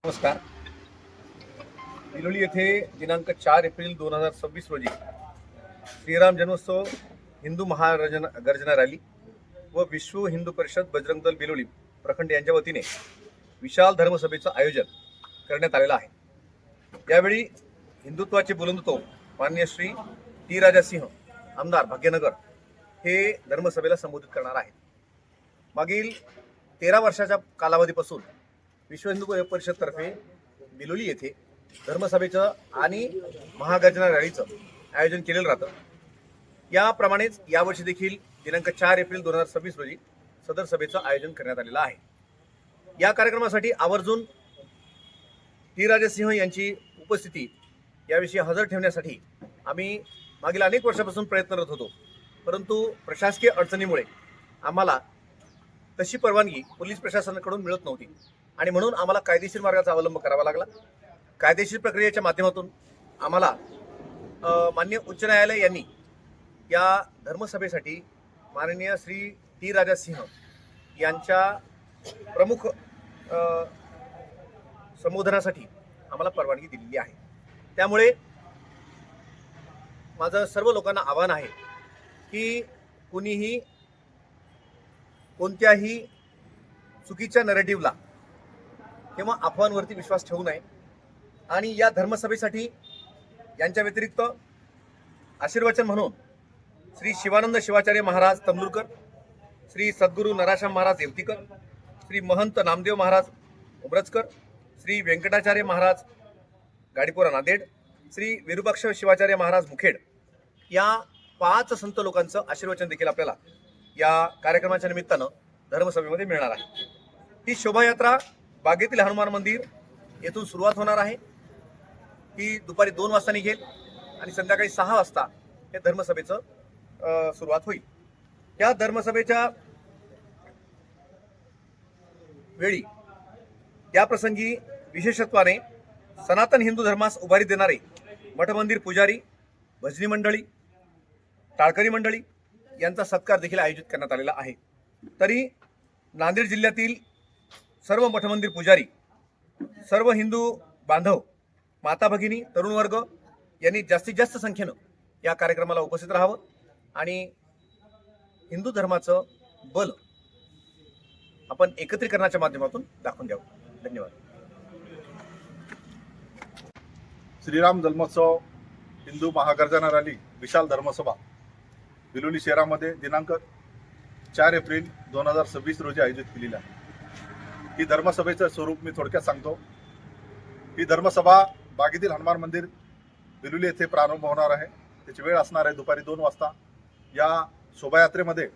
नमस्कार. बिलोली येथे दिनांक 4 एप्रिल 2026 रोजी श्रीराम जन्मोत्सव हिंदू महागर्जना रॅली व विश्व हिंदू परिषद बजरंग दल बिलोली प्रखंड यांच्या वतीने विशाल धर्मसभेचं आयोजन करण्यात आलेलं आहे. यावेळी हिंदुत्वाचे बुलंदतोफ माननीय श्री टी राजा सिंह आमदार भाग्यनगर हे धर्मसभेला संबोधित करणार आहेत. मागील 13 वर्षाच्या कालावधीपासून विश्व हिंदू परिषदतर्फे बिलोली येथे धर्मसभेचं आणि महागर्जना रॅलीचं आयोजन केलेलं राहतं. याप्रमाणेच यावर्षी देखील दिनांक 4 एप्रिल 2026 रोजी सदर सभेचं आयोजन करण्यात आलेलं आहे. या कार्यक्रमासाठी आवर्जून टी राजा सिंह यांची उपस्थिती याविषयी हजर ठेवण्यासाठी आम्ही मागील अनेक वर्षापासून प्रयत्नरत होतो, परंतु प्रशासकीय अडचणीमुळे आम्हाला तशी परवानगी पोलीस प्रशासनाकडून मिळत नव्हती आणि म्हणून आम्हाला कायदेशीर मार्गाचा अवलंब करावा लागला. कायदेशीर प्रक्रियेच्या माध्यमातून आम्हाला माननीय उच्च न्यायालय यांनी या धर्मसभेसाठी माननीय श्री टी राजा सिंह यांच्या प्रमुख संबोधनासाठी आम्हाला परवानगी दिलेली आहे. त्यामुळे माझं सर्व लोकांना आव्हान आहे की कुणीही कोणत्याही चुकीच्या नरेटिव्हला किंवा अफवांवरती विश्वास ठेवू नये आणि या धर्मसभेसाठी यांच्या व्यतिरिक्त आशीर्वचन म्हणून श्री शिवानंद शिवाचार्य महाराज तमलुरकर, श्री सद्गुरू नराशाम महाराज येवतीकर, श्री महंत नामदेव महाराज उमरजकर, श्री व्यंकटाचार्य महाराज गाडीपुरा नांदेड, श्री विरूपाक्ष शिवाचार्य महाराज मुखेड या 5 संत लोकांचं आशीर्वचन देखील आपल्याला या कार्यक्रमाच्या निमित्तानं धर्मसभेमध्ये मिळणार आहे. ही शोभायात्रा बागेतील हनुमान मंदिर येथून सुरुवात होणार आहे. ही दुपारी 2 वाजता निघेल आणि संध्याकाळी 6 वाजता हे धर्मसभेचं सुरुवात होईल. या धर्मसभेच्या वेळी या प्रसंगी विशेषत्वाने सनातन हिंदू धर्मास उभारी देणारे मठमंदिर पुजारी, भजनी मंडळी, टाळकरी मंडळी यांचा सत्कार देखील आयोजित करण्यात आलेला आहे. तरी नांदेड जिल्ह्यातील सर्व मठमंदिर पुजारी, सर्व हिंदू बांधव, माता भगिनी, तरुण वर्ग यांनी जास्तीत जास्त संख्येनं या कार्यक्रमाला उपस्थित राहावं आणि हिंदू धर्माचं बल आपण एकत्रीकरणाच्या माध्यमातून दाखवून द्यावं. धन्यवाद. श्रीराम जन्मोत्सव हिंदू महागर्जना रॅली विशाल धर्मसभा बिलोली शहरामध्ये दिनांक 4 एप्रिल 2026 रोजी आयोजित केलेली आहे. ही धर्मसभेचं स्वरूप मी थोडक्यात सांगतो. ही धर्मसभा बागेतील हनुमान मंदिर बिलोली येथे प्रारंभ होणार आहे. त्याची वेळ असणार आहे दुपारी 2 वाजता. या शोभायात्रेमध्ये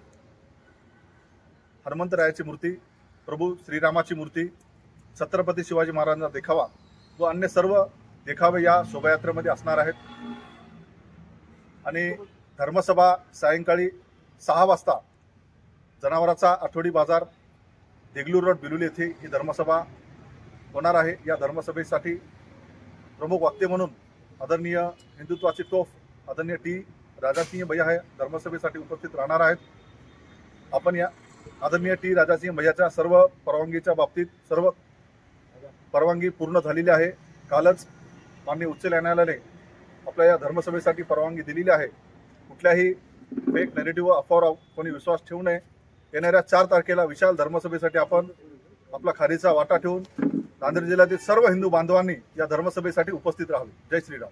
हनुमंतरायाची मूर्ती, प्रभू श्रीरामाची मूर्ती, छत्रपती शिवाजी महाराजांचा देखावा व अन्य सर्व देखावे या शोभायात्रेमध्ये असणार आहेत. आणि धर्मसभा सायंकाळी 6 वाजता जनावराचा आठवडी बाजार देगलूर रोड बिलोली येथे ही धर्मसभा होणार आहे. या धर्मसभेसाठी प्रमुख वक्ते म्हणून आदरणीय हिंदुत्वाचे तोफ आदरणीय टी राजासिंह भैया हे धर्मसभेसाठी उपस्थित राहणार आहेत. आपण या आदरणीय टी राजासिंह भैयाच्या सर्व परवानगीच्या बाबतीत सर्व परवानगी पूर्ण झालेली आहे. कालच माननीय उच्च न्यायालयाने आपल्या या धर्मसभेसाठी परवानगी दिलेली आहे. कुठल्याही फेक नेगेटिव्ह अफवावर कोणी विश्वास ठेवू नये. येणाऱ्या 4 तारखेला विशाल धर्मसभेसाठी आपण आपला खारीचा वाटा ठेवून नांदेड जिल्ह्यातील सर्व हिंदू बांधवांनी या धर्मसभेसाठी उपस्थित राहावे. जय श्रीराम.